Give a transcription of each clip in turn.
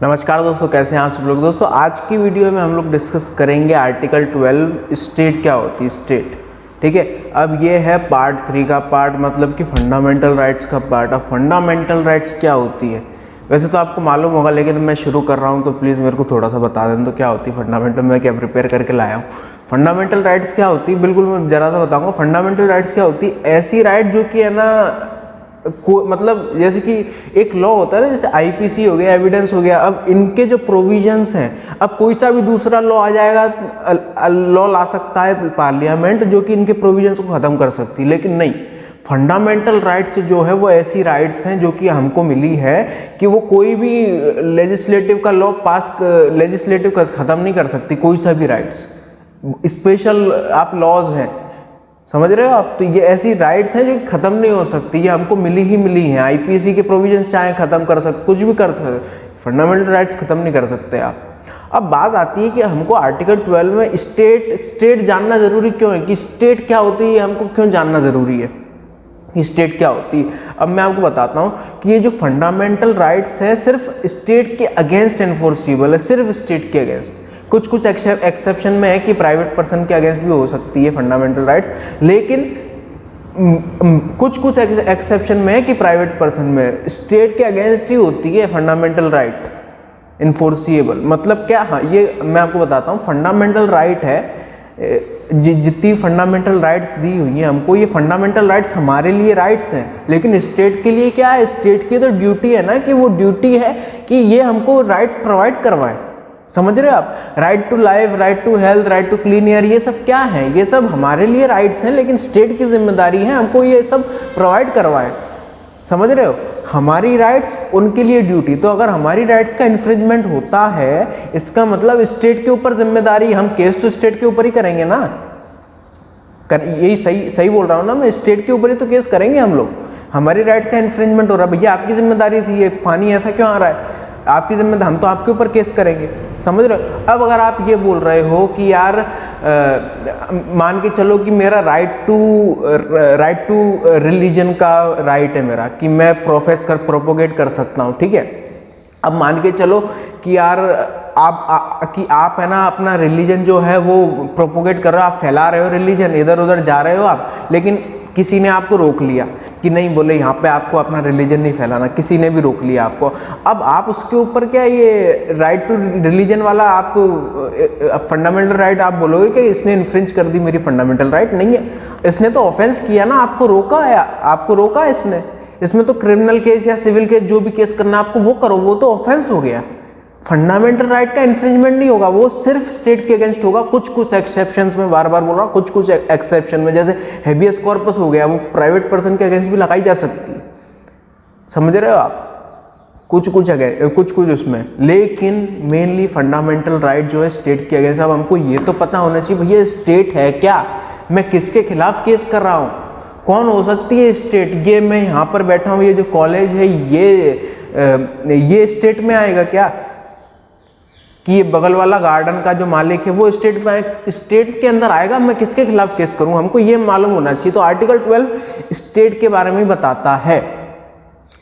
नमस्कार दोस्तों, कैसे हैं आप सब लोग। दोस्तों आज की वीडियो में हम लोग डिस्कस करेंगे आर्टिकल 12 स्टेट क्या होती है, स्टेट। ठीक है, अब ये है पार्ट 3 का पार्ट, मतलब कि फंडामेंटल राइट्स का पार्ट। अब फंडामेंटल राइट्स क्या होती है वैसे तो आपको मालूम होगा, लेकिन मैं शुरू कर रहा हूँ तो प्लीज़ मेरे को थोड़ा सा बता दें तो क्या होती है फंडामेंटल। मैं क्या प्रिपेयर करके लाया हूँ। फंडामेंटल राइट्स क्या होती है, बिल्कुल मैं ज़रा सा बताऊँगा। फंडामेंटल राइट्स क्या होती है, ऐसी राइट जो कि है ना मतलब जैसे कि एक लॉ होता है ना, जैसे आईपीसी हो गया, एविडेंस हो गया। अब इनके जो प्रोविजंस हैं, अब कोई सा भी दूसरा लॉ आ जाएगा, लॉ ला सकता है पार्लियामेंट जो कि इनके प्रोविजंस को ख़त्म कर सकती है, लेकिन नहीं। फंडामेंटल राइट्स जो है वो ऐसी राइट्स हैं जो कि हमको मिली है कि वो कोई भी लेजिस्लेटिव का लॉ पास, लेजिस्लेटिव का ख़त्म नहीं कर सकती कोई सा भी राइट्स। स्पेशल आप लॉज हैं, समझ रहे हो आप। तो ये ऐसी राइट्स हैं जो खत्म नहीं हो सकती, ये हमको मिली ही मिली हैं। आईपीसी के प्रोविजंस चाहे खत्म कर सकते, कुछ भी कर सकते, फंडामेंटल राइट्स खत्म नहीं कर सकते आप। अब बात आती है कि हमको आर्टिकल 12 में स्टेट जानना जरूरी क्यों है, कि स्टेट क्या होती है हमको क्यों जानना जरूरी है कि स्टेट क्या होती है। अब मैं आपको बताता हूँ कि ये जो फंडामेंटल राइट्स है सिर्फ स्टेट के अगेंस्ट एनफोर्सिबल है, सिर्फ स्टेट के अगेंस्ट। कुछ एक्सेप्शन में है कि प्राइवेट पर्सन के अगेंस्ट भी हो सकती है फंडामेंटल राइट्स, लेकिन कुछ एक्सेप्शन में है कि प्राइवेट पर्सन में, स्टेट के अगेंस्ट ही होती है फंडामेंटल राइट इन्फोर्सिएबल। मतलब क्या, हाँ ये मैं आपको बताता हूँ। फंडामेंटल राइट है, जितनी फंडामेंटल राइट्स दी हुई हैं हमको, ये फंडामेंटल राइट्स हमारे लिए राइट्स हैं, लेकिन स्टेट के लिए क्या है, स्टेट की तो ड्यूटी है ना, कि वो ड्यूटी है कि ये हमको राइट्स प्रोवाइड करवाए। समझ रहे हो आप। Right to life, right to health, right to clean air, ये सब क्या है, ये सब हमारे लिए राइट्स हैं, लेकिन स्टेट की जिम्मेदारी है हमको ये सब प्रोवाइड करवाए। समझ रहे हो, हमारी राइट्स उनके लिए ड्यूटी। तो अगर हमारी राइट्स का इन्फ्रिंजमेंट होता है, इसका मतलब स्टेट के ऊपर जिम्मेदारी, हम केस तो स्टेट के ऊपर ही करेंगे ना। यही सही बोल रहा हूँ ना मैं, स्टेट के ऊपर ही तो केस करेंगे हम लोग। हमारी राइट्स का इन्फ्रिंजमेंट हो रहा है, भैया आपकी जिम्मेदारी थी, ये पानी ऐसा क्यों आ रहा है, आपकी जिम्मेदारी, हम तो आपके ऊपर केस करेंगे। समझ रहे हो। अब अगर आप ये बोल रहे हो कि यार मान के चलो कि मेरा राइट टू रिलीजन का राइट है मेरा, कि मैं प्रोपोगेट कर सकता हूँ, ठीक है। अब मान के चलो कि यार आप है ना अपना रिलीजन जो है वो प्रोपोगेट कर रहे हो, आप फैला रहे हो रिलीजन, इधर उधर जा रहे हो आप, लेकिन किसी ने आपको रोक लिया कि नहीं, बोले यहाँ पे आपको अपना रिलीजन नहीं फैलाना, किसी ने भी रोक लिया आपको। अब आप उसके ऊपर क्या ये राइट टू रिलीजन वाला आप फंडामेंटल राइट आप बोलोगे कि इसने इन्फ्रिंज कर दी मेरी फंडामेंटल राइट? नहीं है, इसने तो ऑफेंस किया ना, आपको रोका है इसने। इसमें तो क्रिमिनल केस या सिविल केस जो भी केस करना आपको वो करो, वो तो ऑफेंस हो गया। फंडामेंटल राइट का इन्फ्रिंजमेंट नहीं होगा, वो सिर्फ स्टेट के अगेंस्ट होगा। कुछ एक्सेप्शंस में, बार बार बोल रहा हूँ, कुछ एक्सेप्शन में, जैसे हेबियस कॉर्पस हो गया, वो प्राइवेट पर्सन के अगेंस्ट भी लगाई जा सकती है। समझ रहे हो आप। कुछ उसमें, लेकिन मेनली फंडामेंटल राइट जो है स्टेट के अगेंस्ट। अब हमको ये तो पता होना चाहिए भैया स्टेट है क्या, मैं किसके खिलाफ केस कर रहा हूँ, कौन हो सकती है स्टेट। ये मैं यहाँ पर बैठा हूँ, ये जो कॉलेज है ये स्टेट में आएगा क्या, कि ये बगल वाला गार्डन का जो मालिक है वो स्टेट के अंदर आएगा, मैं किसके खिलाफ केस करूं, हमको ये मालूम होना चाहिए। तो आर्टिकल 12 स्टेट के बारे में बताता है,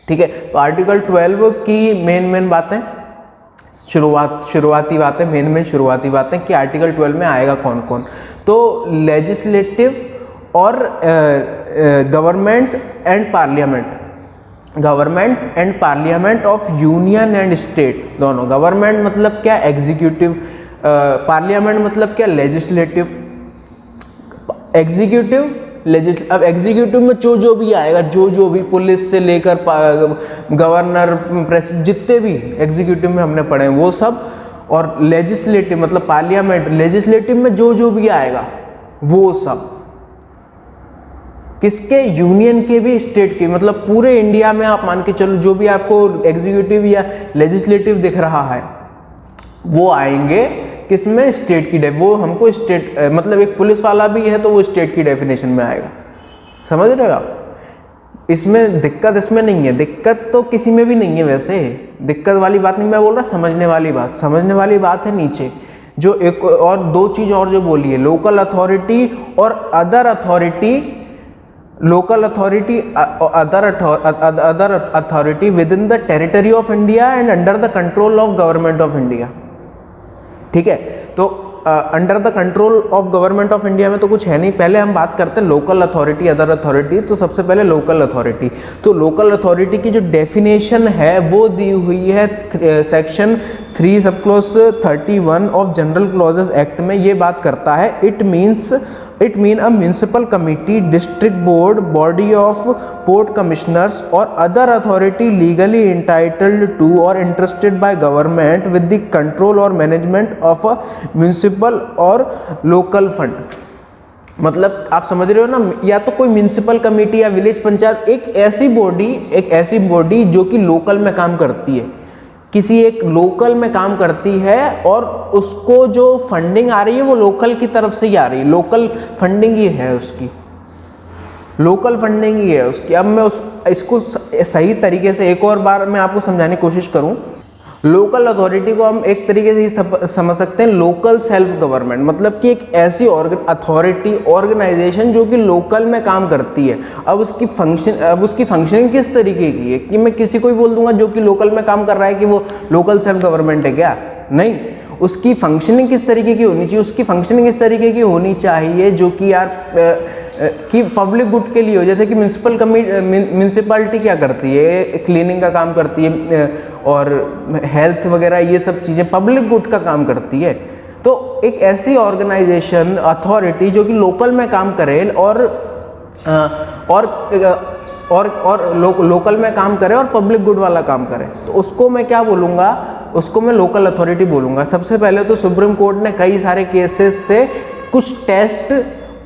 ठीक है। तो आर्टिकल 12 की मेन बातें, शुरुआती बातें कि आर्टिकल 12 में आएगा कौन कौन। तो लेजिस्लेटिव और government and parliament of union and state, दोनों। गवर्नमेंट मतलब क्या, एग्जीक्यूटिव। पार्लियामेंट मतलब क्या, लेजिस्लेटिव। अब एग्जीक्यूटिव में जो भी आएगा, जो भी पुलिस से लेकर गवर्नर, प्रेसिडेंट, जितने भी एग्जीक्यूटिव में हमने पढ़े हैं वो सब। और लेजिस्लेटिव मतलब पार्लियामेंट, लेजिस्लेटिव में जो भी आएगा वो सब किसके, यूनियन के भी, स्टेट के, मतलब पूरे इंडिया में आप मान के चलो जो भी आपको एग्जीक्यूटिव या लेजिस्लेटिव दिख रहा है वो आएंगे किसमें, स्टेट की। वो हमको स्टेट मतलब एक पुलिस वाला भी है तो वो स्टेट की डेफिनेशन में आएगा। समझ रहे हो आप। इसमें दिक्कत इसमें नहीं है, दिक्कत तो किसी में भी नहीं है वैसे, दिक्कत वाली बात नहीं मैं बोल रहा, समझने वाली बात है नीचे। जो एक और दो चीज और जो बोली है, लोकल अथॉरिटी और other authority local authority other authority within the territory of India and under the control of government of India। ठीक है, तो under the control of government of India में तो कुछ है नहीं। पहले हम बात करते हैं लोकल अथॉरिटी अदर अथॉरिटी। तो सबसे पहले लोकल अथॉरिटी, तो लोकल अथॉरिटी की जो डेफिनेशन है वो दी हुई है section 3 sub clause 31 of general clauses act में। ये बात करता है it mean a municipal committee, district board, body of port commissioners or other authority legally entitled to or interested by government with the control or management of a municipal or local fund। मतलब आप समझ रहे हो ना, या तो कोई municipal committee या विलेज पंचायत, एक ऐसी बॉडी जो कि लोकल में काम करती है, किसी एक लोकल में काम करती है और उसको जो फंडिंग आ रही है वो लोकल की तरफ से ही आ रही है। लोकल फंडिंग ही है उसकी, लोकल फंडिंग ही है उसकी। अब मैं इसको सही तरीके से एक और बार मैं आपको समझाने की कोशिश करूं। लोकल अथॉरिटी को हम एक तरीके से ही समझ सकते हैं लोकल सेल्फ गवर्नमेंट, मतलब कि एक ऐसी अथॉरिटी ऑर्गेनाइजेशन जो कि लोकल में काम करती है। अब उसकी फंक्शनिंग किस तरीके की है कि मैं किसी को ही बोल दूंगा जो कि लोकल में काम कर रहा है कि वो लोकल सेल्फ गवर्नमेंट है क्या? नहीं, उसकी फंक्शनिंग किस तरीके की होनी चाहिए? उसकी फंक्शनिंग इस तरीके की होनी चाहिए जो कि यार कि पब्लिक गुड के लिए हो। जैसे कि म्यूनसिपालिटी क्या करती है, क्लीनिंग का काम करती है और हेल्थ वगैरह ये सब चीज़ें पब्लिक गुड का काम करती है। तो एक ऐसी ऑर्गेनाइजेशन अथॉरिटी जो कि लोकल में काम करे और लोकल में काम करे और पब्लिक गुड वाला काम करे, तो उसको मैं क्या बोलूँगा? उसको मैं लोकल अथॉरिटी बोलूँगा। सबसे पहले तो सुप्रीम कोर्ट ने कई सारे केसेस से कुछ टेस्ट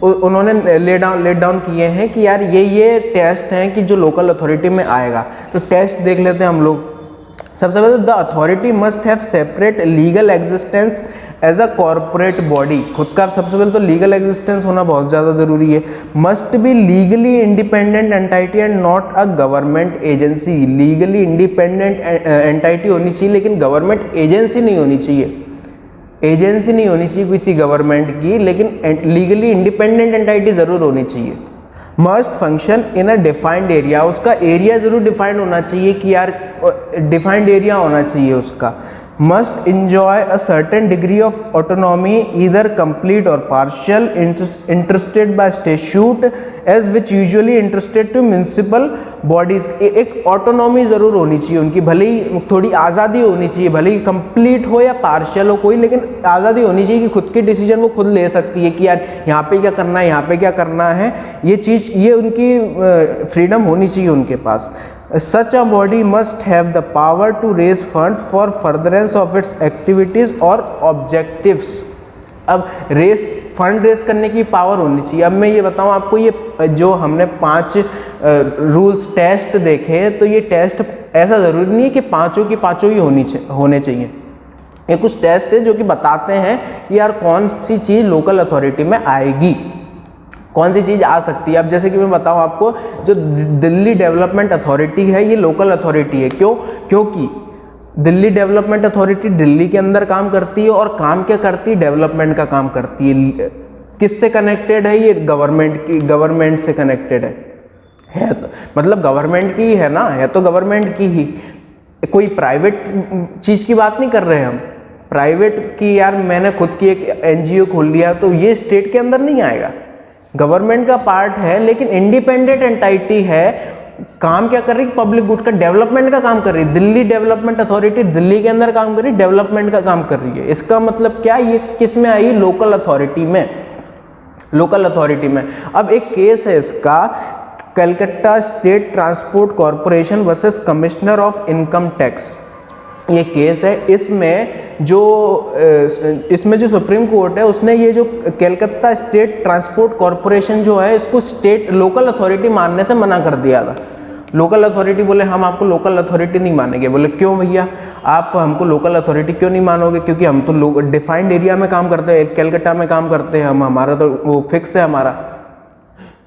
उन्होंने लेट डाउन किए हैं कि यार ये टेस्ट हैं कि जो लोकल अथॉरिटी में आएगा। तो टेस्ट देख लेते हैं हम लोग। सबसे पहले the authority must have separate legal existence as a corporate body. खुद का सबसे पहले तो लीगल एग्जिस्टेंस होना बहुत ज़्यादा ज़रूरी है। Must be legally independent entity and not a government agency. Legally independent entity होनी चाहिए लेकिन गवर्नमेंट एजेंसी नहीं होनी चाहिए। एजेंसी नहीं होनी चाहिए किसी गवर्नमेंट की, लेकिन लीगली इंडिपेंडेंट एंटाइटी ज़रूर होनी चाहिए। Must function in a defined area. उसका एरिया ज़रूर डिफाइंड होना चाहिए कि यार डिफाइंड एरिया होना चाहिए उसका। must enjoy a certain degree of autonomy, either complete or partial, interested by statute as which usually interested to municipal bodies। एक ऑटोनॉमी ज़रूर होनी चाहिए उनकी, भले ही थोड़ी आज़ादी होनी चाहिए, भले ही कंप्लीट हो या पार्शियल हो कोई, लेकिन आज़ादी होनी चाहिए कि खुद के डिसीजन वो खुद ले सकती है कि यार यहाँ पे क्या करना है, यहाँ पे क्या करना है, ये चीज़ ये उनकी फ्रीडम होनी चाहिए उनके पास। Such a body must have the power to raise funds for furtherance of its activities or objectives। अब फंड रेस करने की पावर होनी चाहिए। अब मैं ये बताऊं आपको, ये जो हमने 5 रूल्स टेस्ट देखे, तो ये टेस्ट ऐसा ज़रूरी नहीं है कि पाँचों की पाँचों ही होने चाहिए। ये कुछ टेस्ट है जो कि बताते हैं कि यार कौन सी चीज़ लोकल अथॉरिटी में आएगी, कौन सी चीज़ आ सकती है। अब जैसे कि मैं बताऊं आपको, जो दिल्ली डेवलपमेंट अथॉरिटी है ये लोकल अथॉरिटी है। क्यों? क्योंकि दिल्ली डेवलपमेंट अथॉरिटी दिल्ली के अंदर काम करती है और काम क्या करती है? डेवलपमेंट का काम करती है। किससे कनेक्टेड है ये? गवर्नमेंट से कनेक्टेड है तो, मतलब गवर्नमेंट की ही है ना, है तो गवर्नमेंट की ही, कोई प्राइवेट चीज़ की बात नहीं कर रहे हैं हम। प्राइवेट की यार मैंने खुद की एक NGO खोल लिया तो ये स्टेट के अंदर नहीं आएगा, गवर्नमेंट का पार्ट है लेकिन इंडिपेंडेंट एंटाइटी है। काम क्या कर रही है? पब्लिक गुड का, डेवलपमेंट का काम कर रही है। दिल्ली डेवलपमेंट अथॉरिटी दिल्ली के अंदर काम कर रही है, डेवलपमेंट का काम कर रही है। इसका मतलब क्या? ये किस में आई? लोकल अथॉरिटी में, लोकल अथॉरिटी में। अब एक केस है इसका, Calcutta state transport corporation versus commissioner of income tax. ये केस है। इसमें जो सुप्रीम कोर्ट है उसने ये जो कलकत्ता स्टेट ट्रांसपोर्ट कॉरपोरेशन जो है इसको स्टेट लोकल अथॉरिटी मानने से मना कर दिया था। लोकल अथॉरिटी बोले हम आपको लोकल अथॉरिटी नहीं मानेंगे। बोले क्यों भैया, आप हमको लोकल अथॉरिटी क्यों नहीं मानोगे? क्योंकि हम तो डिफाइंड एरिया में काम करते हैं, कलकत्ता में काम करते हैं हम, हमारा तो वो फिक्स है हमारा।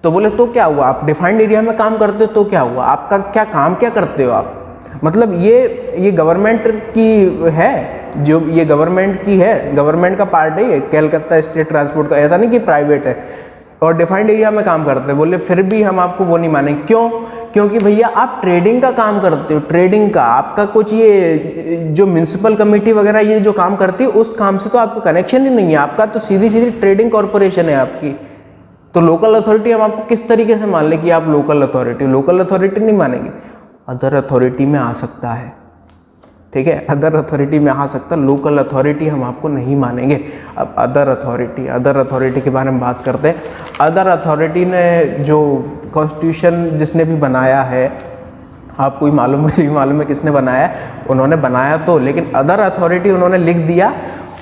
तो बोले तो क्या हुआ, आप डिफाइंड एरिया में काम करते हो तो क्या हुआ, आपका क्या काम क्या करते हो आप? मतलब ये गवर्नमेंट की है, जो ये गवर्नमेंट की है, गवर्नमेंट का पार्ट है ये कलकत्ता स्टेट ट्रांसपोर्ट का। ऐसा नहीं कि प्राइवेट है, और डिफाइंड एरिया में काम करते हैं, बोले फिर भी हम आपको वो नहीं मानेंगे। क्यों? क्योंकि भैया आप ट्रेडिंग का काम करते हो, ट्रेडिंग का आपका कुछ ये जो म्यूनसिपल कमेटी वगैरह ये जो काम करती है उस काम से तो आपका कनेक्शन ही नहीं है, आपका तो सीधी सीधी ट्रेडिंग कॉरपोरेशन है आपकी। तो लोकल अथॉरिटी हम आपको किस तरीके से मान लें कि आप लोकल अथॉरिटी? लोकल अथॉरिटी नहीं मानेंगे, अदर अथॉरिटी में आ सकता है, ठीक है, अदर अथॉरिटी में आ सकता है, लोकल अथॉरिटी हम आपको नहीं मानेंगे। अब अदर अथॉरिटी के बारे में बात करते हैं। अदर अथॉरिटी ने जो कॉन्स्टिट्यूशन जिसने भी बनाया है, आपको ही मालूम है किसने बनाया है, उन्होंने बनाया तो, लेकिन अदर अथॉरिटी उन्होंने लिख दिया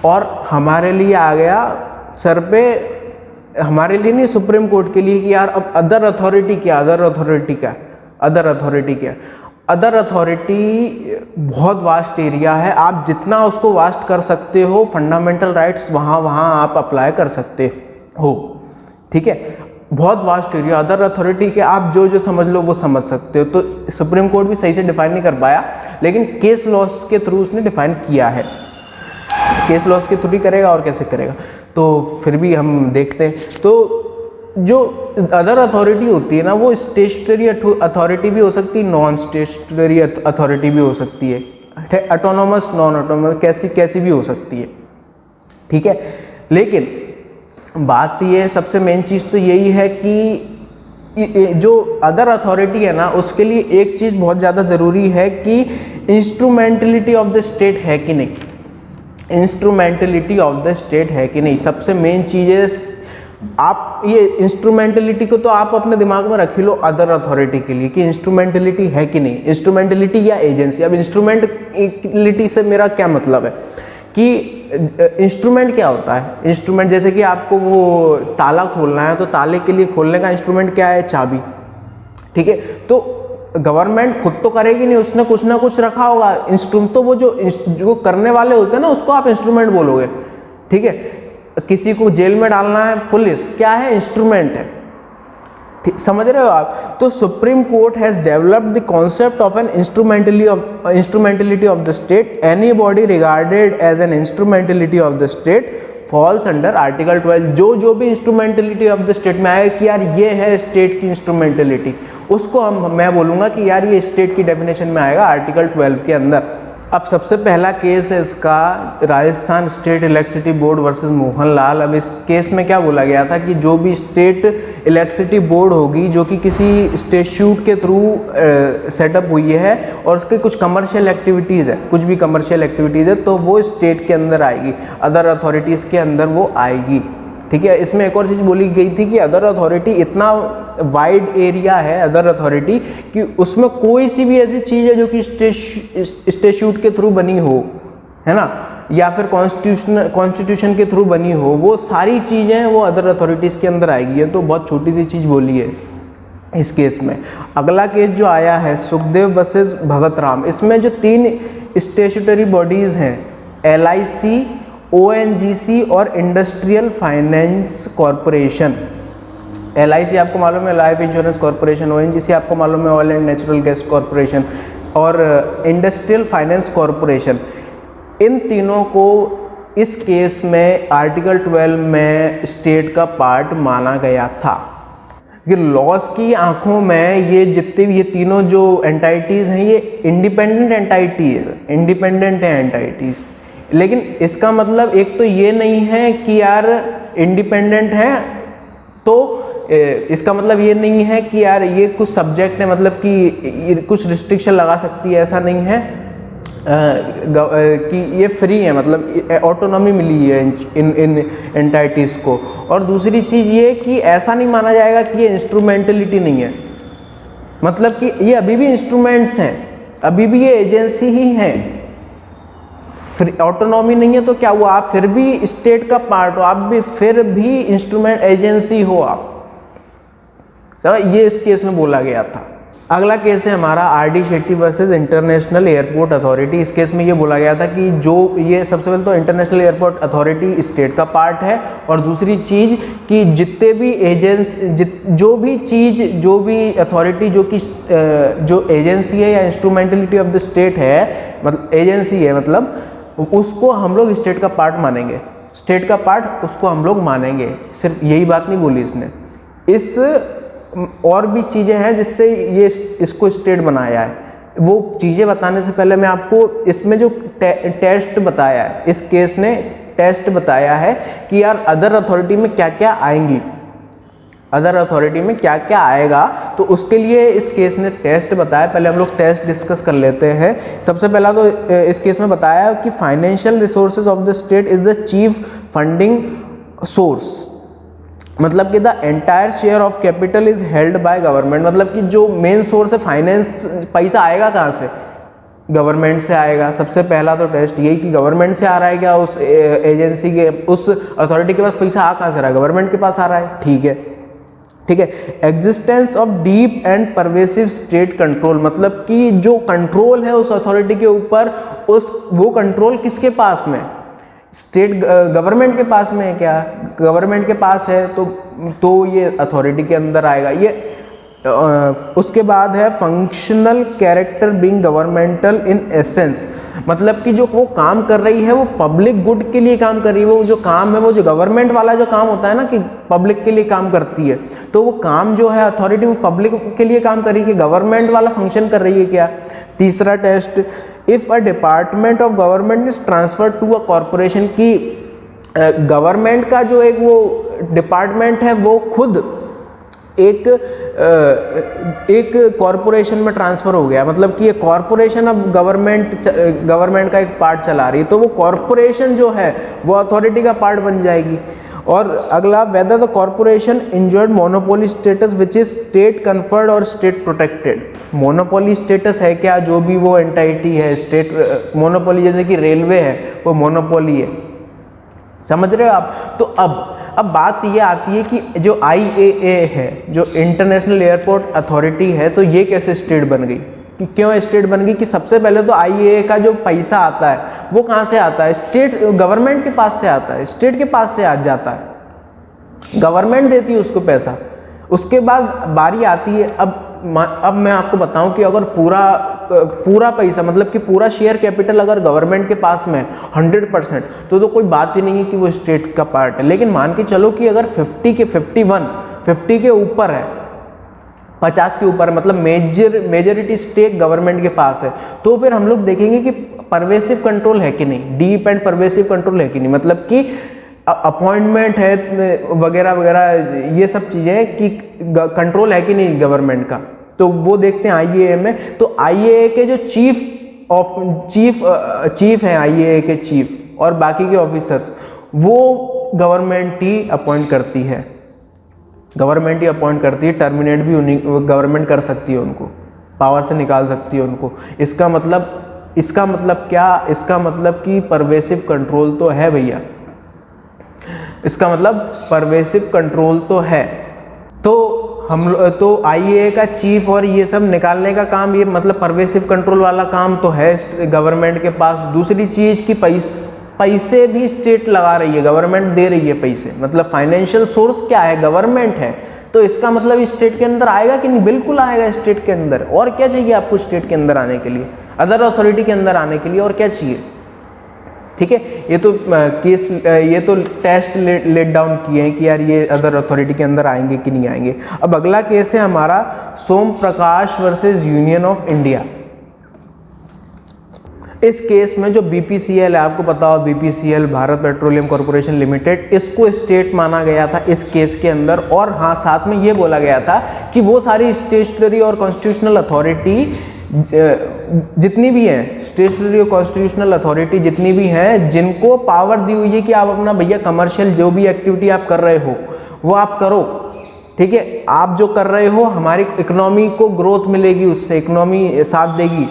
और हमारे लिए आ गया सर पे, हमारे लिए नहीं, सुप्रीम कोर्ट के लिए कि यार अब अदर अथॉरिटी क्या, अदर अथॉरिटी बहुत वास्ट एरिया है, आप जितना उसको वास्ट कर सकते हो, फंडामेंटल राइट्स वहाँ आप अप्लाई कर सकते हो, ठीक है, बहुत वास्ट एरिया। अदर अथॉरिटी के आप जो समझ लो वो समझ सकते हो। तो सुप्रीम कोर्ट भी सही से डिफाइन नहीं कर पाया, लेकिन केस लॉस के थ्रू उसने डिफाइन किया है। केस लॉस के थ्रू ही करेगा और कैसे करेगा, तो फिर भी हम देखते हैं। तो जो अदर अथॉरिटी होती है ना, वो स्टेचुटरी अथॉरिटी भी हो सकती है, नॉन स्टेचुटरी अथॉरिटी भी हो सकती है, ऑटोनोमस, नॉन ऑटोनोमस, कैसी भी हो सकती है, ठीक है। लेकिन बात ये सबसे मेन चीज़ तो यही है कि जो अदर अथॉरिटी है ना, उसके लिए एक चीज़ बहुत ज़्यादा ज़रूरी है कि इंस्ट्रूमेंटलिटी ऑफ द स्टेट है कि नहीं, इंस्ट्रूमेंटलिटी ऑफ द स्टेट है कि नहीं, सबसे मेन चीज़ है। आप ये इंस्ट्रूमेंटलिटी को तो आप अपने दिमाग में रख ही लो अदर अथॉरिटी के लिए कि इंस्ट्रूमेंटलिटी है कि नहीं, इंस्ट्रूमेंटलिटी या एजेंसी। अब इंस्ट्रूमेंटलिटी से मेरा क्या मतलब है कि इंस्ट्रूमेंट क्या होता है, इंस्ट्रूमेंट जैसे कि आपको वो ताला खोलना है, तो ताले के लिए खोलने का इंस्ट्रूमेंट क्या है, चाबी, ठीक है। तो गवर्नमेंट खुद तो करेगी नहीं, उसने कुछ ना कुछ रखा होगा इंस्ट्रूमेंट, तो वो जो करने वाले होते हैं ना, उसको आप इंस्ट्रूमेंट बोलोगे, ठीक है। किसी को जेल में डालना है, पुलिस क्या है, इंस्ट्रूमेंट है, ठीक, समझ रहे हो आप। तो Supreme Court has developed the concept of an instrumentality of the state, any body regarded as an instrumentality of the state falls under article 12। जो भी इंस्ट्रूमेंटलिटी ऑफ द स्टेट में आए कि यार ये है स्टेट की इंस्ट्रूमेंटलिटी, उसको मैं बोलूँगा कि यार ये स्टेट की डेफिनेशन में आएगा आर्टिकल 12 के अंदर। अब सबसे पहला केस है इसका Rajasthan state electricity board versus Mohanlal. अब इस केस में क्या बोला गया था कि जो भी स्टेट इलेक्ट्रिसिटी बोर्ड होगी जो कि किसी स्टेट्यूट के थ्रू सेटअप हुई है और उसके कुछ कमर्शियल एक्टिविटीज़ है, कुछ भी कमर्शियल एक्टिविटीज़ है, तो वो स्टेट के अंदर आएगी, अदर अथॉरिटीज़ के अंदर वो आएगी, ठीक है। इसमें एक और चीज़ बोली गई थी कि अदर अथॉरिटी इतना वाइड एरिया है अदर अथॉरिटी कि उसमें कोई सी भी ऐसी चीज़ है जो कि स्टेट्यूट के थ्रू बनी हो, है ना, या फिर कॉन्स्टिट्यूशन के थ्रू बनी हो, वो सारी चीज़ें वो अदर अथॉरिटीज़ के अंदर आएगी। है तो बहुत छोटी सी चीज़ बोली है इस केस में। अगला केस जो आया है सुखदेव वर्सेस भगत राम, इसमें जो 3 स्टेट्यूटरी बॉडीज़ हैं, LIC, ONGC और इंडस्ट्रियल फाइनेंस कॉरपोरेशन। LIC आपको मालूम है, लाइफ इंश्योरेंस कॉरपोरेशन, ONGC आपको मालूम है, oil and natural gas corporation, और इंडस्ट्रियल फाइनेंस कॉरपोरेशन, इन तीनों को इस केस में आर्टिकल 12 में स्टेट का पार्ट माना गया था। कि लॉज की आंखों में ये जितने भी ये तीनों जो एंटाइटीज़ हैं ये इंडिपेंडेंट एंटाइटीज़, लेकिन इसका मतलब एक तो ये नहीं है कि यार इंडिपेंडेंट है, तो इसका मतलब ये नहीं है कि यार ये कुछ सब्जेक्ट है, मतलब कि कुछ रिस्ट्रिक्शन लगा सकती है, ऐसा नहीं है कि ये फ्री है, मतलब ऑटोनॉमी मिली है इन एंटाइटीज़ को। और दूसरी चीज़ ये कि ऐसा नहीं माना जाएगा कि ये इंस्ट्रूमेंटलिटी नहीं है, मतलब कि ये अभी भी इंस्ट्रूमेंट्स हैं, अभी भी ये एजेंसी ही हैं, ऑटोनॉमी नहीं है तो क्या हुआ, आप फिर भी स्टेट का पार्ट हो, आप भी फिर भी इंस्ट्रूमेंट एजेंसी हो आप, समझ, ये इस केस में बोला गया था। अगला केस है हमारा RD Shetty versus international airport authority. इस केस में ये बोला गया था कि जो ये सबसे पहले तो इंटरनेशनल एयरपोर्ट अथॉरिटी स्टेट का पार्ट है, और दूसरी चीज़ कि जितने भी जो भी अथॉरिटी जो कि जो एजेंसी है या इंस्ट्रूमेंटलिटी ऑफ द स्टेट है, मतलब एजेंसी है, मतलब उसको हम लोग स्टेट का पार्ट मानेंगे, स्टेट का पार्ट उसको हम लोग मानेंगे। सिर्फ यही बात नहीं बोली इसने, इस और भी चीज़ें हैं जिससे ये इसको स्टेट बनाया है। वो चीज़ें बताने से पहले मैं आपको इसमें जो टेस्ट बताया है, इस केस ने टेस्ट बताया है कि यार अदर अथॉरिटी में क्या क्या आएंगी, अदर अथॉरिटी में क्या क्या आएगा, तो उसके लिए इस केस ने टेस्ट बताया। पहले हम लोग टेस्ट डिस्कस कर लेते हैं। सबसे पहला तो इस केस में बताया कि financial resources of the state is the chief funding source, मतलब कि the entire share of capital is held by government, मतलब कि जो मेन सोर्स है फाइनेंस, पैसा आएगा कहाँ से, गवर्नमेंट से आएगा। सबसे पहला तो टेस्ट यही कि गवर्नमेंट से आ रहा है क्या, उस एजेंसी के, उस अथॉरिटी के पास पैसा आ कहाँ से रहा है, गवर्नमेंट के पास आ रहा है, ठीक है, ठीक है। Existence of deep and pervasive state control, मतलब कि जो कंट्रोल है उस अथॉरिटी के ऊपर, वो कंट्रोल किसके पास में, स्टेट गवर्नमेंट के पास में है क्या, गवर्नमेंट के पास है तो ये अथॉरिटी के अंदर आएगा ये। उसके बाद है functional character being governmental in essence, मतलब कि जो वो काम कर रही है वो पब्लिक गुड के लिए काम कर रही है। वो जो काम है, वो जो गवर्नमेंट वाला जो काम होता है ना कि पब्लिक के लिए काम करती है, तो वो काम जो है अथॉरिटी वो पब्लिक के लिए काम कर रही है, गवर्नमेंट वाला फंक्शन कर रही है क्या। तीसरा test, if a department of government is transfer to a corporation, की गवर्नमेंट का जो एक वो डिपार्टमेंट है वो खुद एक कॉरपोरेशन में ट्रांसफर हो गया, मतलब कि ये कॉरपोरेशन अब गवर्नमेंट का एक पार्ट चला रही है, तो वो कॉरपोरेशन जो है वो अथॉरिटी का पार्ट बन जाएगी। और अगला, whether the corporation enjoyed monopoly status which is state conferred और स्टेट प्रोटेक्टेड, मोनोपोली स्टेटस है क्या, जो भी वो एंटाइटी है स्टेट मोनोपोली, जैसे कि रेलवे है वो मोनोपोली है, समझ रहे हो आप। तो अब बात ये आती है कि जो IAA है, जो इंटरनेशनल एयरपोर्ट अथॉरिटी है, तो ये कैसे स्टेट बन गई, कि क्यों स्टेट बन गई, कि सबसे पहले तो IAA का जो पैसा आता है वो कहाँ से आता है, स्टेट गवर्नमेंट के पास से आता है, स्टेट के पास से आ जाता है, गवर्नमेंट देती है उसको पैसा। उसके बाद बारी आती है, अब मैं आपको बताऊं कि अगर पूरा पैसा, मतलब कि पूरा शेयर कैपिटल अगर गवर्नमेंट के पास में 100%, तो कोई बात ही नहीं है कि वो स्टेट का पार्ट है। लेकिन मान के चलो कि अगर 50 के ऊपर है, 50 के ऊपर, मतलब मेजॉरिटी स्टेक गवर्नमेंट के पास है, तो फिर हम लोग देखेंगे कि परवेसिव कंट्रोल है कि नहीं, डीप एंड परवेसिव कंट्रोल है कि नहीं, मतलब कि अपॉइंटमेंट है वगैरह वगैरह, ये सब चीज़ें कि कंट्रोल है कि नहीं गवर्नमेंट का, तो वो देखते हैं IAA में। तो IAA के जो चीफ हैं, IAA के चीफ और बाकी के ऑफिसर्स, वो गवर्नमेंट ही अपॉइंट करती है, गवर्नमेंट ही अपॉइंट करती है, टर्मिनेट भी उन्हीं गवर्नमेंट कर सकती है, उनको पावर से निकाल सकती है उनको। इसका मतलब क्या, इसका मतलब कि परवेसिव कंट्रोल तो है भैया, इसका मतलब परवेसिव कंट्रोल तो है। तो IAA का चीफ और ये सब निकालने का काम, ये मतलब परवेसिव कंट्रोल वाला काम तो है गवर्नमेंट के पास। दूसरी चीज़ कि पैसे भी स्टेट लगा रही है, गवर्नमेंट दे रही है पैसे, मतलब फाइनेंशियल सोर्स क्या है, गवर्नमेंट है, तो इसका मतलब स्टेट के अंदर आएगा कि नहीं, बिल्कुल आएगा स्टेट के अंदर। और क्या चाहिए आपको स्टेट के अंदर आने के लिए, अदर अथॉरिटी के अंदर आने के लिए, और क्या चाहिए, ठीक है। ये तो टेस्ट लेट डाउन किए हैं कि यार ये अदर अथॉरिटी के अंदर आएंगे कि नहीं आएंगे। अब अगला केस है हमारा सोम प्रकाश वर्सेस यूनियन ऑफ इंडिया। इस केस में जो BPCL है, आपको पता हो BPCL Bharat petroleum corporation limited, इसको स्टेट माना गया था इस केस के अंदर। और हाँ, साथ में ये बोला गया था कि वो सारी स्टेचुटरी और कॉन्स्टिट्यूशनल अथॉरिटी जितनी भी हैं, स्टेशनरी और कॉन्स्टिट्यूशनल अथॉरिटी जितनी भी हैं, जिनको पावर दी हुई है कि आप अपना भैया कमर्शियल जो भी एक्टिविटी आप कर रहे हो वो आप करो, ठीक है, आप जो कर रहे हो हमारी इकोनॉमी को ग्रोथ मिलेगी, उससे इकोनॉमी साथ देगी।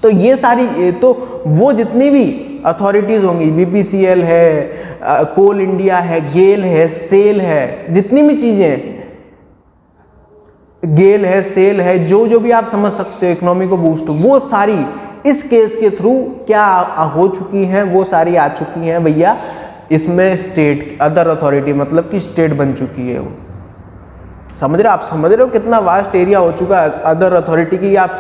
तो ये सारी, तो वो जितनी भी अथॉरिटीज़ होंगी, BPCL है, कोल इंडिया है, गेल है, सेल है, जितनी भी चीज़ें, गेल है, सेल है, जो भी आप समझ सकते हो इकोनॉमी को बूस्ट, वो सारी इस केस के थ्रू क्या हो चुकी हैं, वो सारी आ चुकी हैं भैया इसमें स्टेट, अदर अथॉरिटी, मतलब कि स्टेट बन चुकी है वो। समझ रहे हो, आप समझ रहे हो कितना वास्ट एरिया हो चुका है अदर अथॉरिटी की। आप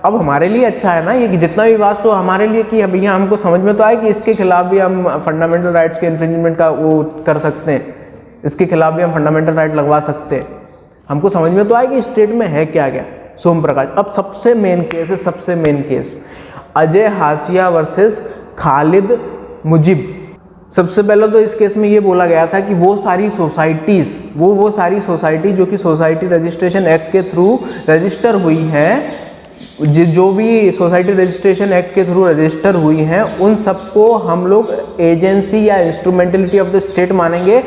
अब हमारे लिए अच्छा है ना ये कि जितना भी वास्ट हो हमारे लिए, कि भैया हमको समझ में तो आए कि इसके खिलाफ भी हम फंडामेंटल राइट्स के इन्फ्रिंजमेंट का वो कर सकते हैं, इसके खिलाफ भी हम फंडामेंटल राइट लगवा सकते हैं। हमको समझ में तो आए कि स्टेट में है क्या क्या। सोम प्रकाश। अब सबसे मेन केस है, सबसे मेन केस अजय हाशिया वर्सेस खालिद मुजीब। सबसे पहले तो इस केस में ये बोला गया था कि वो सारी सोसाइटीज़, वो सारी सोसाइटी जो कि सोसाइटी रजिस्ट्रेशन एक्ट के थ्रू रजिस्टर हुई है, जो भी सोसाइटी रजिस्ट्रेशन एक्ट के थ्रू रजिस्टर हुई हैं, उन सबको हम लोग एजेंसी या इंस्ट्रूमेंटलिटी ऑफ द स्टेट मानेंगे।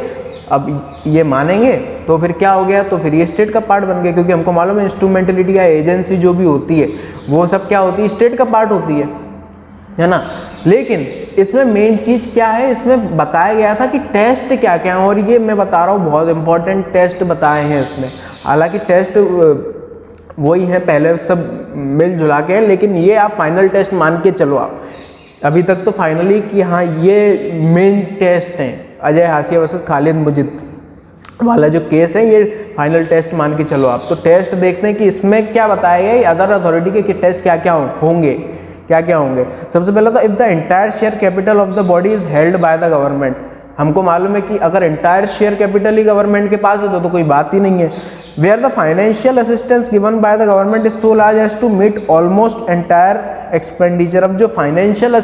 अब ये मानेंगे तो फिर क्या हो गया, तो फिर ये स्टेट का पार्ट बन गया, क्योंकि हमको मालूम है इंस्ट्रूमेंटलिटी या एजेंसी जो भी होती है वो सब क्या होती है, स्टेट का पार्ट होती है ना। लेकिन इसमें मेन चीज़ क्या है, इसमें बताया गया था कि टेस्ट क्या क्या है, और ये मैं बता रहा हूँ बहुत इंपॉर्टेंट टेस्ट बताए हैं इसमें। हालांकि टेस्ट वही है, पहले सब मिल जुला के हैं, लेकिन ये आप फाइनल टेस्ट मान के चलो। आप अभी तक तो फाइनली कि हाँ ये मेन टेस्ट हैं, अजय हाशिया वर्सेस खालिद मुजीब वाला जो केस है ये फाइनल टेस्ट मान के चलो आप। तो टेस्ट देखते हैं कि इसमें क्या बताया गया अदर अथॉरिटी के कि टेस्ट क्या क्या होंगे, क्या क्या होंगे। सबसे पहले तो if the entire share capital of the body is held by the government. हमको मालूम है कि अगर एंटायर शेयर कैपिटल ही गवर्नमेंट के पास है तो कोई बात ही नहीं है। Where the financial assistance given by the government is so large as to meet almost entire expenditure. अब जो फाइनेंशियल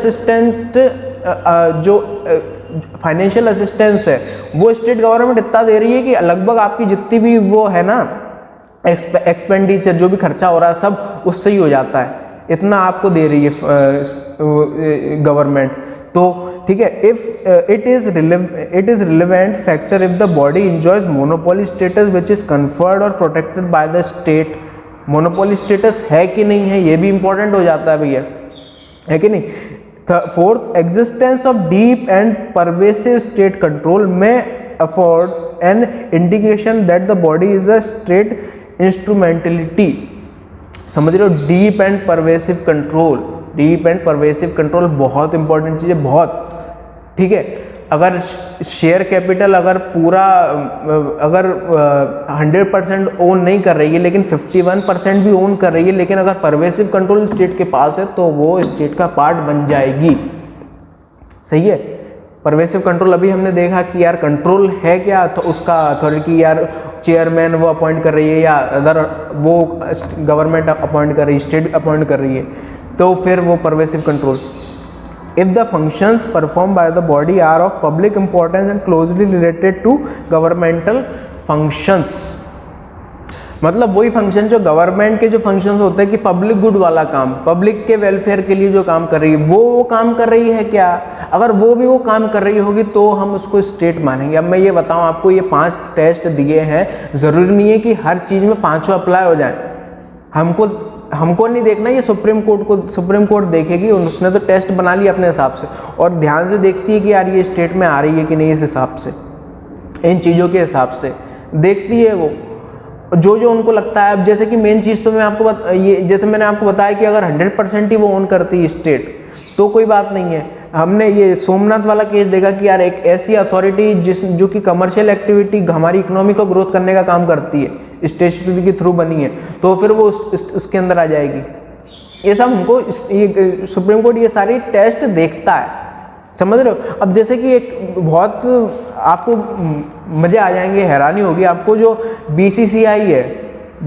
असिस्टेंस है वो स्टेट गवर्नमेंट इतना दे रही है कि लगभग आपकी जितनी भी वो है ना एक्सपेंडिचर, जो भी खर्चा हो रहा है सब उससे ही हो जाता है, इतना आपको दे रही है गवर्नमेंट। तो ठीक है, if it is relevant factor if the body enjoys monopoly status which is conferred और protected by the state. Monopoly status है कि नहीं है ये भी इंपॉर्टेंट हो जाता है भैया, है कि नहीं। Fourth, existence of deep and pervasive state control may afford an indication that the body is a state instrumentality. समझ रहे हो, deep and pervasive control, deep and pervasive control बहुत इंपॉर्टेंट चीज़ है, बहुत। ठीक है, अगर शेयर कैपिटल अगर पूरा अगर 100% ओन नहीं कर रही है लेकिन 51% भी ओन कर रही है, लेकिन अगर परवेसिव कंट्रोल स्टेट के पास है तो वो स्टेट का पार्ट बन जाएगी। सही है, परवेसिव कंट्रोल अभी हमने देखा कि यार कंट्रोल है क्या, तो उसका अथॉरिटी यार चेयरमैन वो अपॉइंट कर रही है या अदर वो गवर्नमेंट अपॉइंट कर रही है, स्टेट अपॉइंट कर रही है, तो फिर वो pervasive control. If the functions performed by the body are of public importance and closely related to governmental functions, मतलब वही फंक्शन जो गवर्नमेंट के जो फंक्शंस होते हैं कि पब्लिक गुड वाला काम, पब्लिक के वेलफेयर के लिए जो काम कर रही है वो काम कर रही है क्या, अगर वो भी वो काम कर रही होगी तो हम उसको स्टेट मानेंगे। अब मैं ये बताऊं आपको, ये 5 टेस्ट दिए हैं, ज़रूरी नहीं है कि हर चीज़ में 5 अप्लाई हो जाए। हमको नहीं देखना, ये सुप्रीम कोर्ट देखेगी, उसने तो टेस्ट बना लिया अपने हिसाब से और ध्यान से देखती है कि यार ये स्टेट में आ रही है कि नहीं, इस हिसाब से, इन चीज़ों के हिसाब से देखती है वो जो जो उनको लगता है। अब जैसे कि मेन चीज़ तो मैं आपको ये जैसे मैंने आपको बताया कि अगर 100% ही वो ओन करती है स्टेट तो कोई बात नहीं है। हमने ये सोमनाथ वाला केस देखा कि यार एक ऐसी अथॉरिटी जो कि कमर्शियल एक्टिविटी हमारी इकोनॉमी को ग्रोथ करने का काम करती है, स्टेचुटरी के थ्रू बनी है, तो फिर वो उसके अंदर आ जाएगी। ये सब हमको सुप्रीम कोर्ट ये सारी टेस्ट देखता है, समझ रहे हो। अब जैसे कि एक बहुत आपको मज़े आ जाएंगे, हैरानी होगी आपको, जो BCCI है,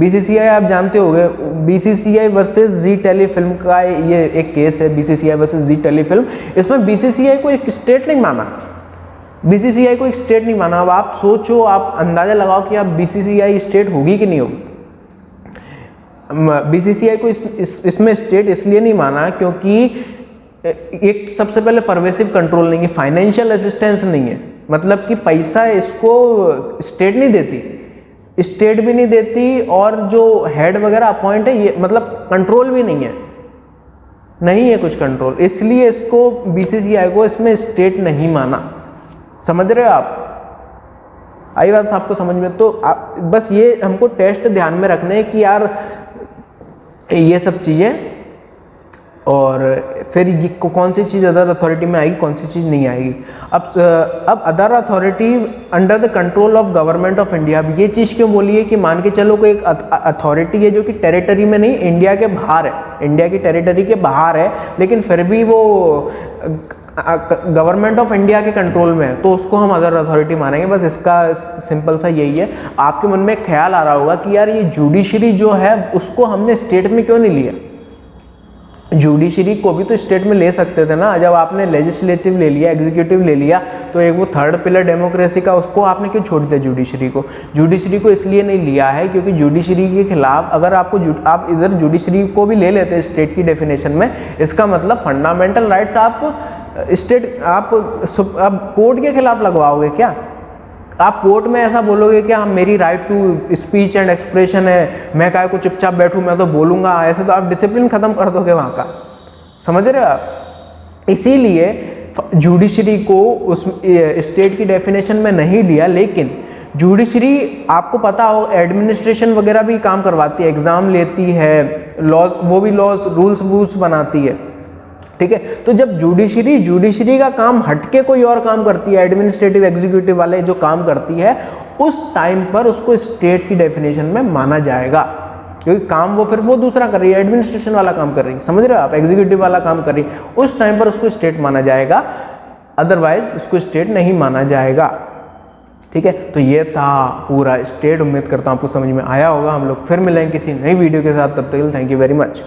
BCCI आप जानते होंगे, BCCI वर्सेस जी टेलीफिल्म का ये एक केस है, BCCI वर्सेस जी टेलीफिल्म। इसमें BCCI को एक स्टेट नहीं माना, BCCI को एक स्टेट नहीं माना। अब आप सोचो, आप अंदाजा लगाओ कि आप BCCI स्टेट होगी कि नहीं होगी। BCCI को इसमें स्टेट इसलिए नहीं माना क्योंकि एक सबसे पहले परवेसिव कंट्रोल नहीं है, फाइनेंशियल असिस्टेंस नहीं है, मतलब कि पैसा इसको स्टेट नहीं देती, स्टेट भी नहीं देती, और जो हेड वगैरह अपॉइंट है ये मतलब कंट्रोल भी नहीं है कुछ कंट्रोल, इसलिए इसको BCCI को इसमें स्टेट नहीं माना। समझ रहे हो आप, आई बात आपको समझ में। तो आप बस ये हमको टेस्ट ध्यान में रखने हैं कि यार ये सब चीज़ें, और फिर ये कौन सी चीज़ अदर अथॉरिटी में आएगी, कौन सी चीज़ नहीं आएगी। अब other authority under the control of government of India. अब ये चीज़ क्यों बोली है कि मान के चलो कोई एक अथॉरिटी है जो कि टेरिटरी में नहीं, इंडिया के बाहर है, इंडिया की टेरिटरी के बाहर है, लेकिन फिर भी वो गवर्नमेंट ऑफ इंडिया के कंट्रोल में है तो उसको हम अदर अथॉरिटी मानेंगे। बस इसका सिंपल सा यही है। आपके मन में ख्याल आ रहा होगा कि यार ये जुडिशरी जो है उसको हमने स्टेट में क्यों नहीं लिया। जुडिशरी को भी तो स्टेट में ले सकते थे ना। जब आपने लेजिस्लेटिव ले लिया, एग्जीक्यूटिव ले लिया, तो एक वो थर्ड पिलर डेमोक्रेसी का, उसको आपने क्यों छोड़ दिया जुडिशरी को। जुडिशरी को इसलिए नहीं लिया है क्योंकि जुडिशरी के खिलाफ अगर आपको आप इधर जुडिशरी को भी ले लेते स्टेट की डेफिनेशन में, इसका मतलब फंडामेंटल राइट्स आप स्टेट आप कोर्ट के खिलाफ लगवाओगे क्या। आप कोर्ट में ऐसा बोलोगे कि मेरी right to speech and expression है, मैं काहे को चुपचाप बैठूं, मैं तो बोलूँगा, ऐसे तो आप डिसिप्लिन ख़त्म कर दोगे वहाँ का। समझ रहे हो आप। इसीलिए जुडिशरी को उस स्टेट की डेफिनेशन में नहीं लिया। लेकिन जुडिशरी आपको पता हो एडमिनिस्ट्रेशन वगैरह भी काम करवाती है, एग्ज़ाम लेती है, लॉज, वो भी लॉज रूल्स वूल्स बनाती है, ठीक है। तो जब जुडिशरी का काम हटके कोई और काम करती है, एडमिनिस्ट्रेटिव एग्जीक्यूटिव वाले जो काम करती है, उस टाइम पर उसको स्टेट की डेफिनेशन में माना जाएगा। क्योंकि काम वो दूसरा कर रही है, एडमिनिस्ट्रेशन वाला काम कर रही है, समझ रहे हो आप, एग्जीक्यूटिव वाला काम कर रही है, उस टाइम पर उसको स्टेट माना जाएगा, अदरवाइज उसको स्टेट नहीं माना जाएगा, ठीक है। तो ये था पूरा स्टेट। उम्मीद करता हूँ आपको समझ में आया होगा। हम लोग फिर मिलेंगे किसी नई वीडियो के साथ, तब तक थैंक यू वेरी मच।